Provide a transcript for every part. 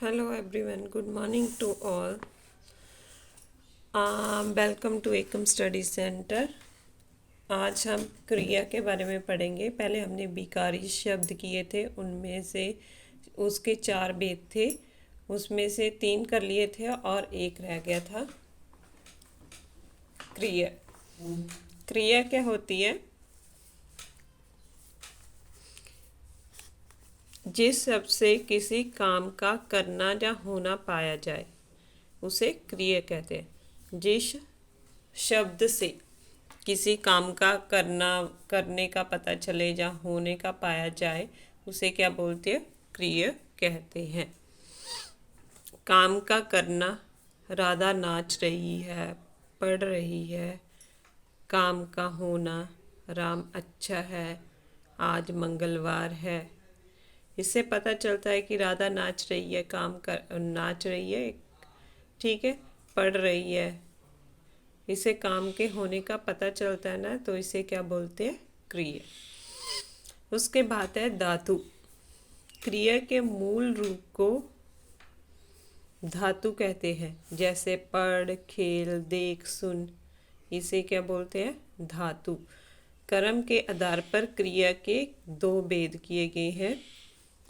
Hello everyone, good morning to all. Welcome to Ekam study centre. आज हम क्रिया के बारे में पढ़ेंगे। पहले हमने विकारी शब्द किए थे, उनमें से उसके 4 भेद थे, उसमें से 3 कर लिए थे और एक रह गया था। क्रिया क्रिया क्या होती है? जिस शब्द से किसी काम का करना या होना पाया जाए उसे क्रिया कहते हैं। जिस शब्द से किसी काम का करने का पता चले या होने का पाया जाए उसे क्या बोलते हैं? क्रिया कहते हैं। काम का करना, राधा नाच रही है, पढ़ रही है। काम का होना, राम अच्छा है, आज मंगलवार है। इससे पता चलता है कि राधा नाच रही है, नाच रही है, ठीक है, पढ़ रही है। इसे काम के होने का पता चलता है ना, तो इसे क्या बोलते हैं? क्रिया। उसके बाद है धातु। क्रिया के मूल रूप को धातु कहते हैं, जैसे पढ़, खेल, देख, सुन। इसे क्या बोलते हैं? धातु। कर्म के आधार पर क्रिया के 2 भेद किए गए हैं।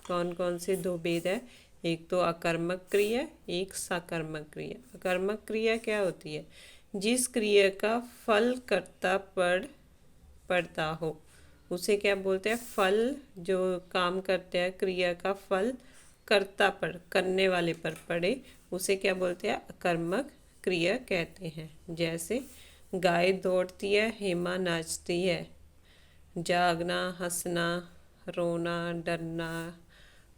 कौन कौन से 2 भेद है? एक तो अकर्मक क्रिया, एक सकर्मक क्रिया। अकर्मक क्रिया क्या होती है? जिस क्रिया का फल कर्ता पड़ता हो उसे क्या बोलते हैं? फल। जो काम करते हैं, क्रिया का फल कर्ता पर, करने वाले पर पड़े, उसे क्या बोलते हैं? अकर्मक क्रिया कहते हैं। जैसे गाय दौड़ती है, हेमा नाचती है। जागना, हंसना, रोना, डरना,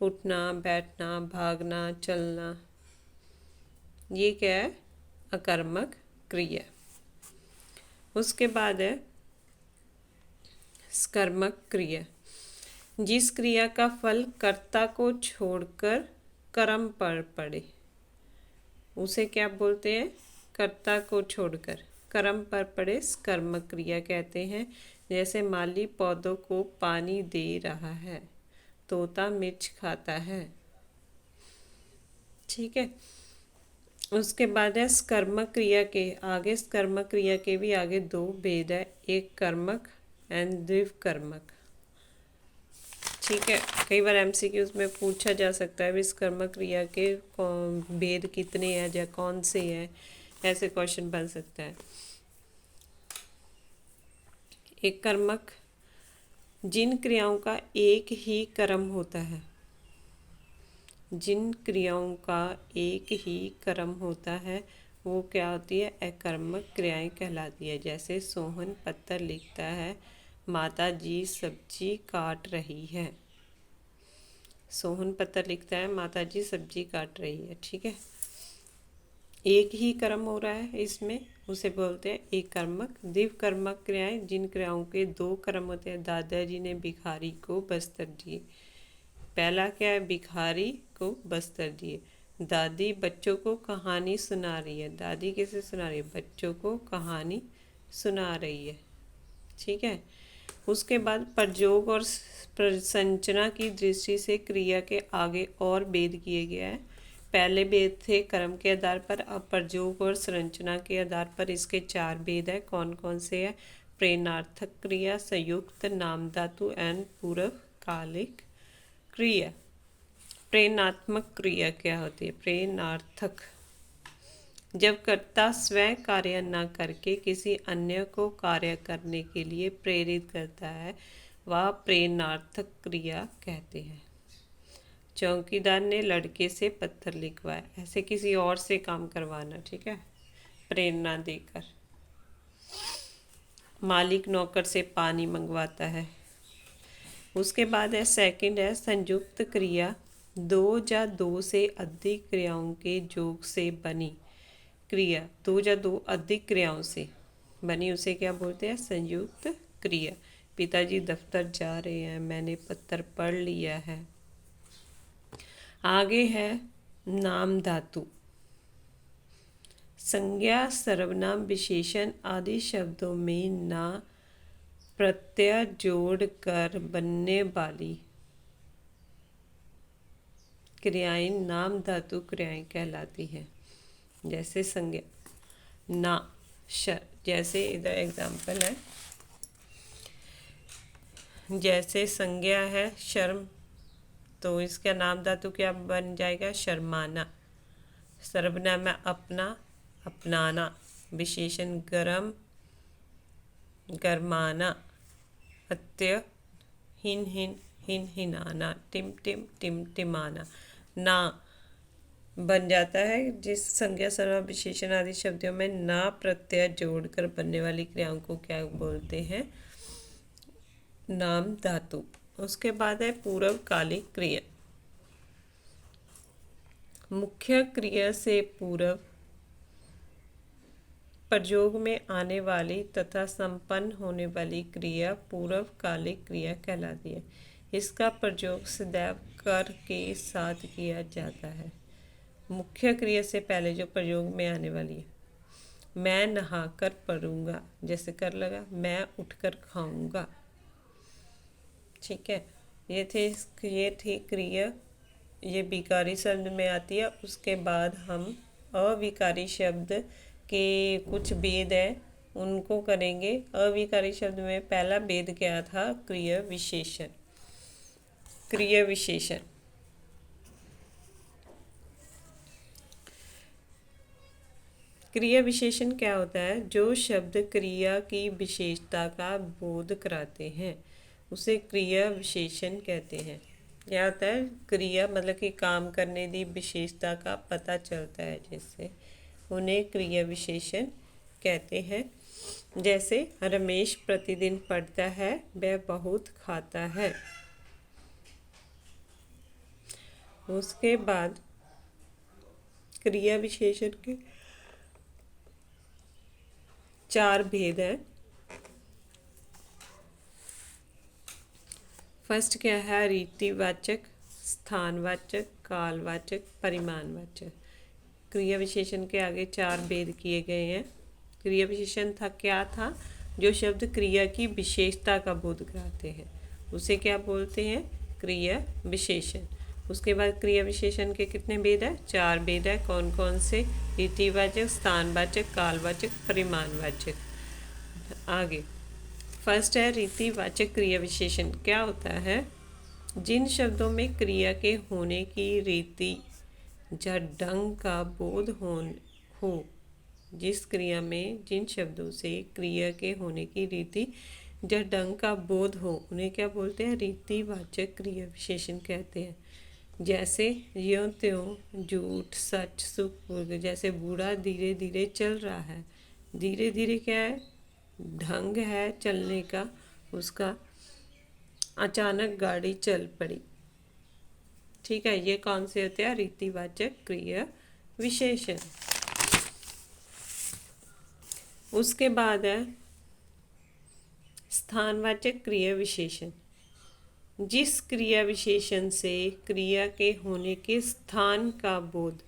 उठना, बैठना, भागना, चलना, ये क्या है? अकर्मक क्रिया। उसके बाद है सकर्मक क्रिया। जिस क्रिया का फल कर्ता को छोड़कर कर्म पर पड़े उसे क्या बोलते हैं? कर्ता को छोड़कर कर्म पर पड़े सकर्मक क्रिया कहते हैं। जैसे माली पौधों को पानी दे रहा है, तोता मिर्च खाता है, ठीक है। उसके बाद है सकर्मक क्रिया के आगे, सकर्मक क्रिया के भी आगे 2 भेद है, एक कर्मक एंड द्विकर्मक, ठीक है। कई बार एमसीक्यूज में पूछा जा सकता है विश्वकर्मक क्रिया के भेद कितने हैं या कौन से हैं, ऐसे क्वेश्चन बन सकता है। एक कर्मक, जिन क्रियाओं का एक ही कर्म होता है, जिन क्रियाओं का एक ही कर्म होता है वो क्या होती है? अकर्मक क्रियाएं कहलाती है। जैसे सोहन पत्थर लिखता है, माता जी सब्जी काट रही है। सोहन पत्थर लिखता है, माता जी सब्जी काट रही है, ठीक है। एक ही कर्म हो रहा है इसमें, उसे बोलते हैं एक कर्मक। द्विकर्मक क्रियाएं, जिन क्रियाओं के 2 कर्म होते हैं। दादाजी ने भिखारी को बस्तर दिए। पहला क्या है? भिखारी को बस्तर दिए। दादी बच्चों को कहानी सुना रही है। दादी कैसे सुना रही है? बच्चों को कहानी सुना रही है, ठीक है। उसके बाद प्रयोग और प्रसंरचना की दृष्टि से क्रिया के आगे और भेद किए गए हैं। पहले भेद थे कर्म के आधार पर, अब प्रयोग और संरचना के आधार पर इसके 4 भेद है। कौन कौन से है? प्रेरणार्थक क्रिया, संयुक्त, नाम धातु एंड पूर्वकालिक क्रिया। प्रेरणात्मक क्रिया क्या होती है? प्रेरणार्थक, जब कर्ता स्वयं कार्य न करके किसी अन्य को कार्य करने के लिए प्रेरित करता है, वह प्रेरणार्थक क्रिया कहते हैं। चौकीदार ने लड़के से पत्थर लिखवाया, ऐसे किसी और से काम करवाना, ठीक है, प्रेरणा देकर। मालिक नौकर से पानी मंगवाता है। उसके बाद है सेकंड है संयुक्त क्रिया, 2 या 2 से अधिक क्रियाओं के योग से बनी क्रिया। 2 या 2 अधिक क्रियाओं से बनी उसे क्या बोलते हैं? संयुक्त क्रिया। पिताजी दफ्तर जा रहे हैं, मैंने पत्थर पढ़ लिया है। आगे है नाम धातु। संज्ञा, सर्वनाम, विशेषण आदि शब्दों में ना प्रत्यय जोड़कर बनने वाली क्रियाएं नाम धातु क्रियाएं कहलाती हैं। जैसे संज्ञा ना, शर, जैसे इधर एग्जाम्पल है, जैसे संज्ञा है शर्म, तो इसका नाम धातु क्या बन जाएगा? शर्माना। सर्वनाम है अपना, अपनाना। विशेषण गरम, गरमाना। अत्य हिन हिन, हिन हिनाना। टिम टिम, टिम टिमाना। ना बन जाता है जिस संज्ञा सर्वनाम विशेषण आदि शब्दों में ना प्रत्यय जोड़कर बनने वाली क्रियाओं को क्या बोलते हैं? नाम धातु। उसके बाद है पूर्वकालिक क्रिया। मुख्य क्रिया से पूर्व प्रयोग में आने वाली तथा संपन्न होने वाली क्रिया पूर्वकालिक क्रिया कहलाती है। इसका प्रयोग सदैव कर के साथ किया जाता है। मुख्य क्रिया से पहले जो प्रयोग में आने वाली है, मैं नहाकर पढ़ूंगा, जैसे कर लगा, मैं उठकर खाऊंगा। ठीक है, ये थी क्रिया, ये विकारी शब्द में आती है। उसके बाद हम अविकारी शब्द के कुछ भेद है उनको करेंगे। अविकारी शब्द में पहला भेद क्या था? क्रिया विशेषण। क्रिया विशेषण क्रिया विशेषण क्या होता है? जो शब्द क्रिया की विशेषता का बोध कराते हैं उसे क्रिया विशेषण कहते हैं। क्या होता है? क्रिया मतलब कि काम करने की विशेषता का पता चलता है, जिससे उन्हें क्रिया विशेषण कहते हैं। जैसे रमेश प्रतिदिन पढ़ता है, वह बहुत खाता है। उसके बाद क्रिया विशेषण के 4 भेद हैं। फर्स्ट क्या है? रीतिवाचक, स्थानवाचक, कालवाचक, परिमाणवाचक। क्रिया विशेषण के आगे 4 भेद किए गए हैं। क्रिया विशेषण था क्या था? जो शब्द क्रिया की विशेषता का बोध कराते हैं उसे क्या बोलते हैं? क्रिया विशेषण। उसके बाद क्रिया विशेषण के कितने भेद है? 4 भेद है। कौन कौन से? रीतिवाचक, स्थानवाचक, कालवाचक, परिमाणवाचक। आगे फर्स्ट है रीतिवाचक क्रिया विशेषण। क्या होता है? जिन शब्दों में क्रिया के होने की रीति या ढंग का बोध हो, जिस क्रिया में जिन शब्दों से क्रिया के होने की रीति या ढंग का बोध हो उन्हें क्या बोलते हैं? रीतिवाचक क्रिया विशेषण कहते हैं। जैसे यों त्यों, झूठ, सच, सुख। जैसे बूढ़ा धीरे धीरे चल रहा है। धीरे धीरे क्या है? ढंग है चलने का उसका। अचानक गाड़ी चल पड़ी। ठीक है, ये कौन से होते हैं? रीतिवाचक क्रिया विशेषण। उसके बाद है स्थानवाचक क्रिया विशेषण। जिस क्रिया विशेषण से क्रिया के होने के स्थान का बोध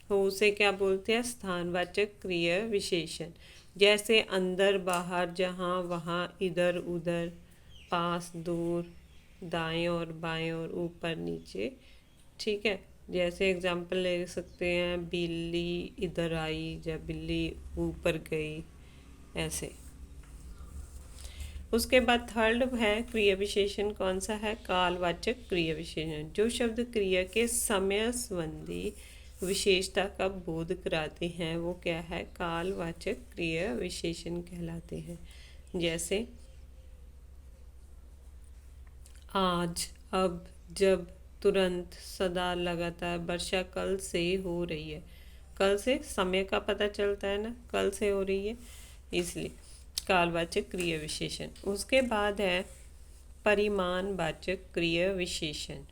हो उसे क्या बोलते हैं? स्थानवाचक क्रिया विशेषण। जैसे अंदर, बाहर, जहाँ, वहाँ, इधर, उधर, पास, दूर, दाएं और बाएं और ऊपर, नीचे। ठीक है, जैसे एग्जाम्पल ले सकते हैं, बिल्ली इधर आई या बिल्ली ऊपर गई, ऐसे। उसके बाद थर्ड है क्रिया विशेषण। कौन सा है? कालवाचक क्रिया विशेषण। जो शब्द क्रिया के समय संबंधी विशेषता का बोध कराते हैं वो क्या है? कालवाचक क्रिया विशेषण कहलाते हैं। जैसे आज, अब, जब, तुरंत, सदा, लगातार। वर्षा कल से हो रही है। कल से समय का पता चलता है ना, कल से हो रही है, इसलिए कालवाचक क्रिया विशेषण। उसके बाद है परिमाणवाचक क्रिया विशेषण।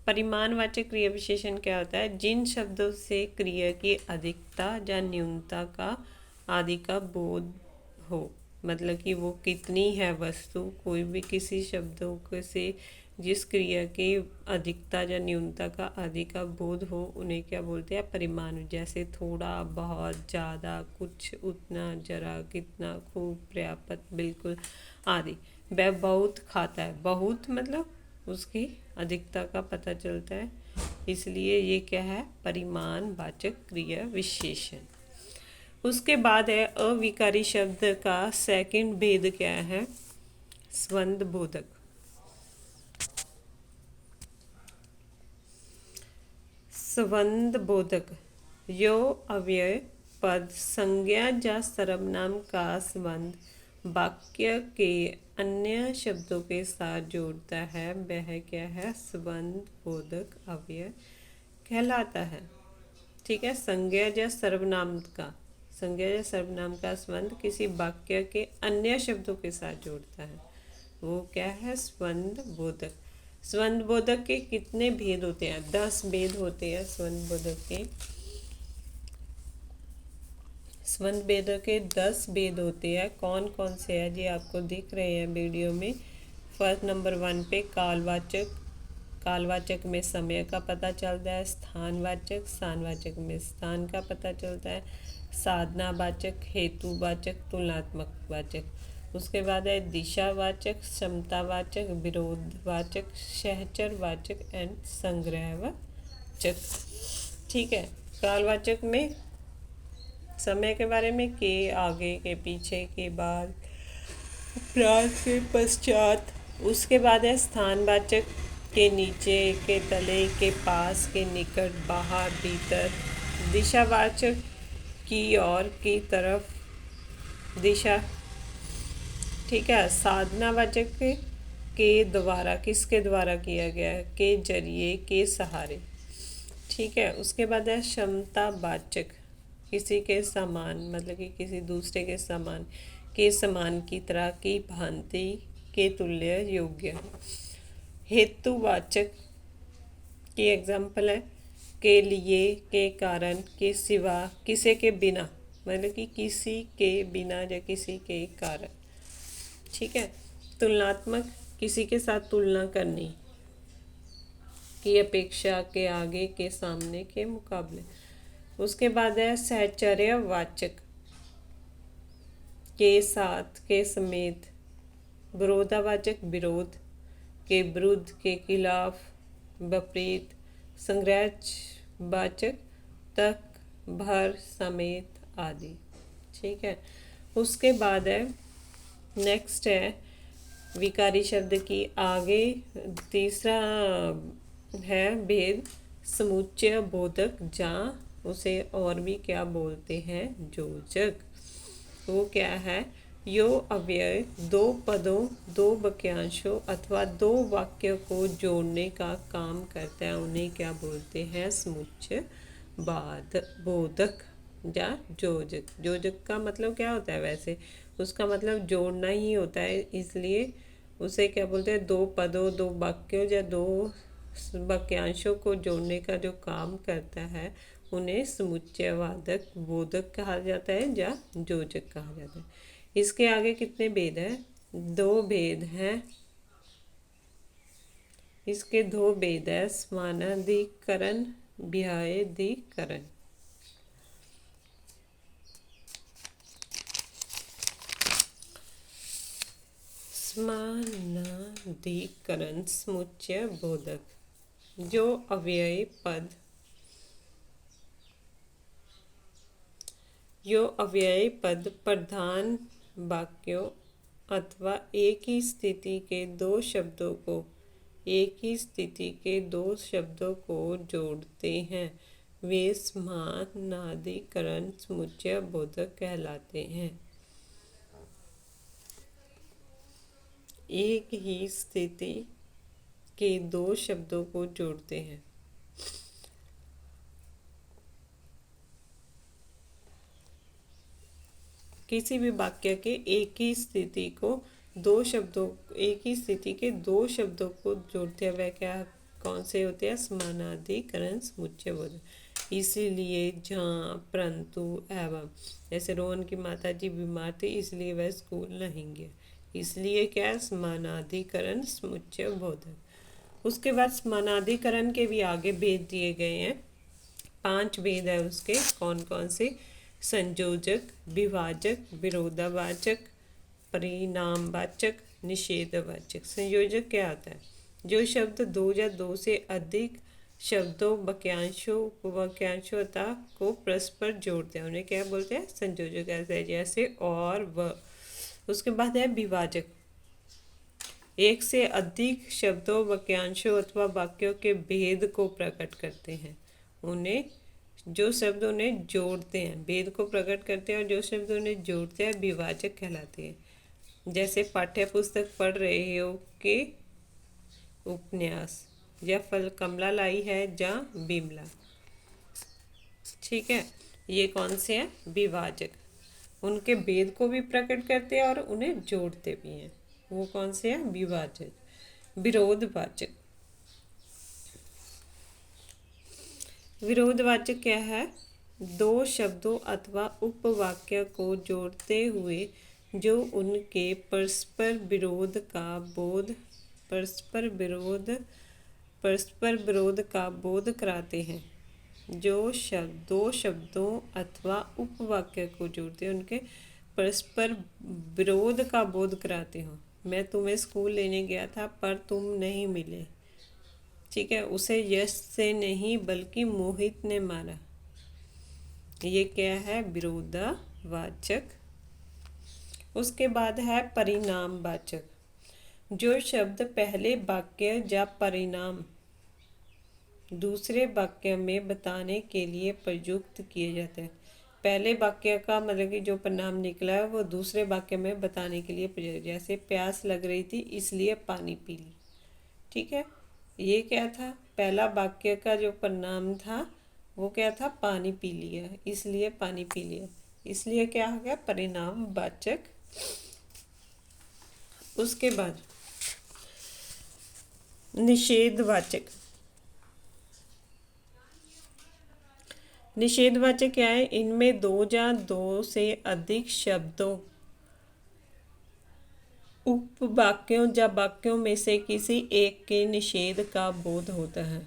परिमाणवाचक क्रिया विशेषण क्या होता है? जिन शब्दों से क्रिया की अधिकता या न्यूनता का आदि का बोध हो, मतलब कि वो कितनी है वस्तु, कोई भी किसी शब्दों से जिस क्रिया की अधिकता या न्यूनता का आदि का बोध हो उन्हें क्या बोलते हैं? परिमाण। जैसे थोड़ा, बहुत, ज़्यादा, कुछ, उतना, जरा, कितना, खूब, पर्याप्त, बिल्कुल आदि। वह बहुत खाता है। बहुत मतलब उसकी अधिकता का पता चलता है, इसलिए ये क्या है, परिमाणवाचक क्रिया विशेषण। उसके बाद है अविकारी शब्द का सेकंड भेद क्या है, स्वंद बोधक। स्वंद बोधक यो अव्यय पद संज्ञा या सर्वनाम का संबंध वाक्य के अन्य शब्दों के साथ जोड़ता है, वह क्या है, संबंध बोधक अव्यय कहलाता है। ठीक है, संज्ञा या सर्वनाम का, संज्ञा या सर्वनाम का संबंध किसी वाक्य के अन्य शब्दों के साथ जोड़ता है, वो क्या है, स्वंद बोधक। स्वंद बोधक के कितने भेद होते हैं, 10 भेद होते हैं स्वंद बोधक के। स्वंद भेदों के 10 भेद होते हैं। कौन कौन से हैं जी, आपको दिख रहे हैं वीडियो में। फर्स्ट नंबर 1 पे कालवाचक, कालवाचक में समय का पता चलता है। स्थानवाचक, स्थानवाचक में स्थान का पता चलता है। साधनावाचक, हेतुवाचक, तुलनात्मक वाचक। उसके बाद है दिशावाचक, क्षमतावाचक, विरोधवाचक, सहचरवाचक एंड संग्रहवाचक। ठीक है, कालवाचक में समय के बारे में, के आगे, के पीछे, के बाद, उपरांत, के पश्चात। उसके बाद है स्थानवाचक, के नीचे, के तले, के पास, के निकट, बाहर, भीतर। दिशावाचक, की ओर, की तरफ, दिशा। ठीक है, साधनावाचक के द्वारा, किसके द्वारा किया गया है, के जरिए, के सहारे। ठीक है, उसके बाद है क्षमतावाचक, किसी के समान, मतलब कि किसी दूसरे के समान, के समान, की तरह, की भांति, के तुल्य, योग्य। हेतुवाचक की एग्जाम्पल है के लिए, के कारण, के सिवा, किसी के बिना, मतलब कि किसी के बिना या किसी के कारण। ठीक है, तुलनात्मक, किसी के साथ तुलना करनी, की अपेक्षा, के आगे, के सामने, के मुकाबले। उसके बाद है सहचर्यवाचक, के साथ, के समेत। विरोधावाचक, विरोध, के विरुद्ध, के खिलाफ, विपरीत। संग्रहवाचक, तक, भर, समेत आदि। ठीक है, उसके बाद है नेक्स्ट है विकारी शब्द की आगे तीसरा है भेद समुच्चय बोधक, जहाँ उसे और भी क्या बोलते हैं, योजक। वो क्या है, यो अव्यय दो पदों, दो वाक्यांशों अथवा दो वाक्यों को जोड़ने का काम करता है, उन्हें क्या बोलते हैं, समुच्चय बोधक या योजक। योजक का मतलब क्या होता है, वैसे उसका मतलब जोड़ना ही होता है, इसलिए उसे क्या बोलते हैं, दो पदों, दो वाक्यों या दो वाक्यांशों को जोड़ने का जो काम करता है, उन्हें समुच्चयवादक, बोधक कहा जाता है या योजक कहा जाता है। इसके आगे कितने भेद हैं, 2 भेद हैं। इसके 2 भेद है, समानाधिकरण, व्याधिकरण। समानाधिकरण समुच्चय बोधक, जो अव्ययी पद, यो अव्ययी पद प्रधान वाक्यों अथवा एक ही स्थिति के दो शब्दों को, एक ही स्थिति के दो शब्दों को जोड़ते हैं, वे समानाधिकरण समुच्चय बोधक कहलाते हैं। एक ही स्थिति के दो शब्दों को जोड़ते हैं। किसी भी वाक्य के एक ही स्थिति को दो शब्दों, एक ही स्थिति के दो शब्दों को जोड़ते हैं, वह क्या, कौन से होते हैं, समानाधिकरण समुच्चय बोधक। इसीलिए, जहाँ, परंतु, एवं। जैसे रोहन की माता जी बीमार थी, इसलिए वह स्कूल नहीं गया, इसलिए क्या, समानाधिकरण समुच्चय बोधक। उसके बाद समानाधिकरण के भी आगे भेद दिए गए हैं, 5 भेद है उसके। कौन कौन से, संयोजक, विभाजक, विरोधावाचक, परिणामवाचक, निषेधवाचक। संयोजक क्या होता है, जो शब्द दो या दो से अधिक शब्दों, वाक्यांशों, उपवाक्यांशों को परस्पर जोड़ते हैं उन्हें क्या बोलते हैं? संयोजक। ऐसे जैसे और व। उसके बाद है विभाजक। एक से अधिक शब्दों, वाक्यांशों अथवा वाक्यों के भेद को प्रकट करते हैं उन्हें, जो शब्द उन्हें जोड़ते हैं, भेद को प्रकट करते हैं और जो शब्द उन्हें जोड़ते हैं विभाजक कहलाते हैं। जैसे पाठ्य पुस्तक पढ़ रहे हो के उपन्यास, या फल कमला लाई है जा बिमला। ठीक है, ये कौन से हैं? विभाजक। उनके भेद को भी प्रकट करते हैं और उन्हें जोड़ते भी हैं। वो कौन से हैं? विभाजक। विरोधवाचक। विरोधवाचक क्या है? दो शब्दों अथवा उपवाक्य को जोड़ते हुए जो उनके परस्पर विरोध का बोध कराते हैं। जो शब्द दो शब्दों अथवा उपवाक्य को जोड़ते हैं उनके परस्पर विरोध का बोध कराते हो। मैं तुम्हें स्कूल लेने गया था पर तुम नहीं मिले। ठीक है, उसे यश से नहीं बल्कि मोहित ने मारा। ये क्या है? विरोधवाचक। उसके बाद है परिणामवाचक। जो शब्द पहले वाक्य या परिणाम दूसरे वाक्य में बताने के लिए प्रयुक्त किए जाते हैं। पहले वाक्य का मतलब कि जो परिणाम निकला है वो दूसरे वाक्य में बताने के लिए प्रयुक्त। जैसे प्यास लग रही थी इसलिए पानी पी ली। ठीक है, ये क्या था? पहला वाक्य का जो परिणाम था वो क्या था? पानी पी लिया, इसलिए पानी पी लिया, इसलिए क्या हो गया? परिणामवाचक। उसके बाद निषेधवाचक। निषेधवाचक क्या है? इनमें दो या दो से अधिक शब्दों, उपवाक्यों या वाक्यों में से किसी एक के निषेध का बोध होता है।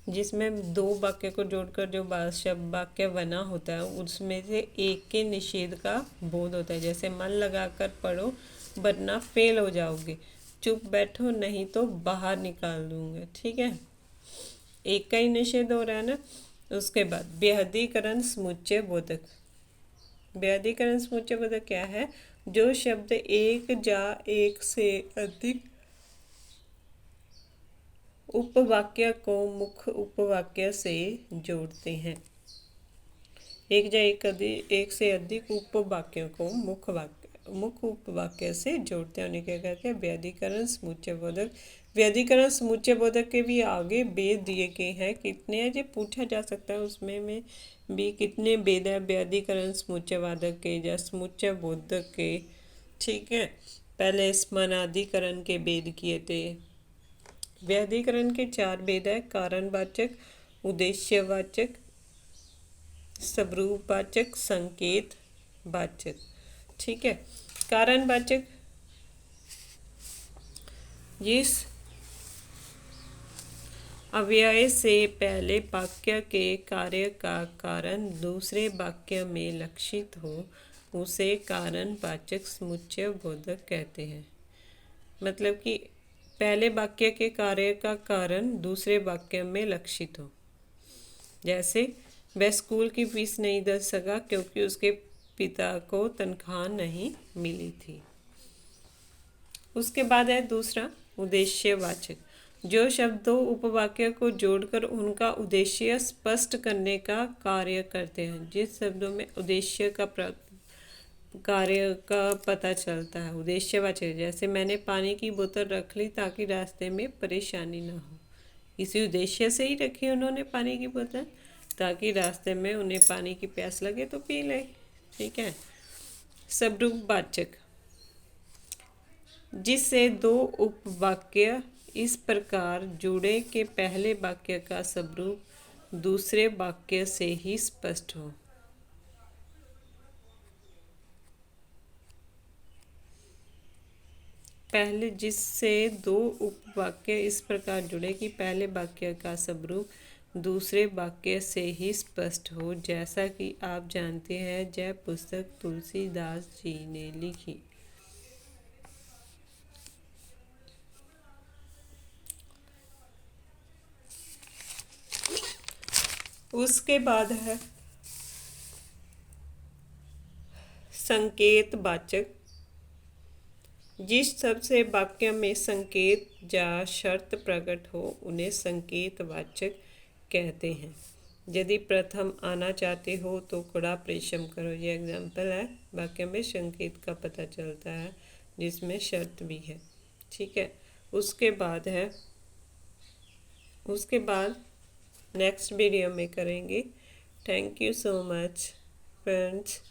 जिसमें दो वाक्य को जोड़कर जो शब्द वाक्य बना होता है उसमें से एक के निषेध का बोध होता है। जैसे मन लगाकर पढ़ो वरना फेल हो जाओगे, चुप बैठो नहीं तो बाहर निकाल दूंगा। ठीक है, एक का ही निषेध हो रहा है ना। उसके बाद व्याधिकरण समुच्चय बोधक। व्याधिकरण समुच्चय बोधक क्या है? जो शब्द एक या एक से अधिक उपवाक्य को मुख्य उपवाक्य से जोड़ते हैं। एक या एक से अधिक उपवाक्यों को मुख्य उपवाक्य से जोड़ते हैं उन्हें क्या कहते हैं? व्याधिकरण समुच्चय बोधक। व्याधिकरण समुच्चय बोधक के भी आगे भेद दिए गए हैं। कितने हैं ये पूछा जा सकता है, उसमें में भी कितने भेद है व्याधिकरण समुच्चय वादक के या समुच्चय बोधक के। ठीक है, पहले समानाधिकरण के भेद किए थे। व्याधिकरण के चार भेद है: कारणवाचक, उद्देश्यवाचक, स्वरूपवाचक, संकेतवाचक। ठीक है, कारणवाचक जिस अव्यय से पहले वाक्य के कार्य का कारण दूसरे वाक्य में लक्षित हो उसे कारणवाचक समुच्चय बोधक कहते हैं। मतलब कि पहले वाक्य के कार्य का कारण दूसरे वाक्य में लक्षित हो। जैसे वह स्कूल की फीस नहीं दे सका क्योंकि उसके पिता को तनख्वाह नहीं मिली थी। उसके बाद है दूसरा उद्देश्यवाचक। जो शब्द दो उपवाक्य को जोड़कर उनका उद्देश्य स्पष्ट करने का कार्य करते हैं। जिस शब्दों में उद्देश्य का कार्य का पता चलता है, उद्देश्यवाचक। जैसे मैंने पानी की बोतल रख ली ताकि रास्ते में परेशानी ना हो। इसी उद्देश्य से ही रखी उन्होंने पानी की बोतल, ताकि रास्ते में उन्हें पानी की प्यास लगे तो पी ले। ठीक है, स्वरूपवाचक। जिससे दो उपवाक्य इस प्रकार जुड़े कि पहले वाक्य का स्वरूप दूसरे वाक्य से ही स्पष्ट हो। पहले जिससे दो उपवाक्य इस प्रकार जुड़े कि पहले वाक्य का स्वरूप दूसरे वाक्य से ही स्पष्ट हो। जैसा कि आप जानते हैं यह पुस्तक तुलसीदास जी ने लिखी। उसके बाद है संकेत वाचक। जिस शब्द से वाक्य में संकेत या शर्त प्रकट हो उन्हें संकेत वाचक कहते हैं। यदि प्रथम आना चाहते हो तो कड़ा परिश्रम करो, ये एग्जाम्पल है। वाक्य में संकेत का पता चलता है जिसमें शर्त भी है। ठीक है, उसके बाद नेक्स्ट वीडियो में करेंगे। Thank you so much friends.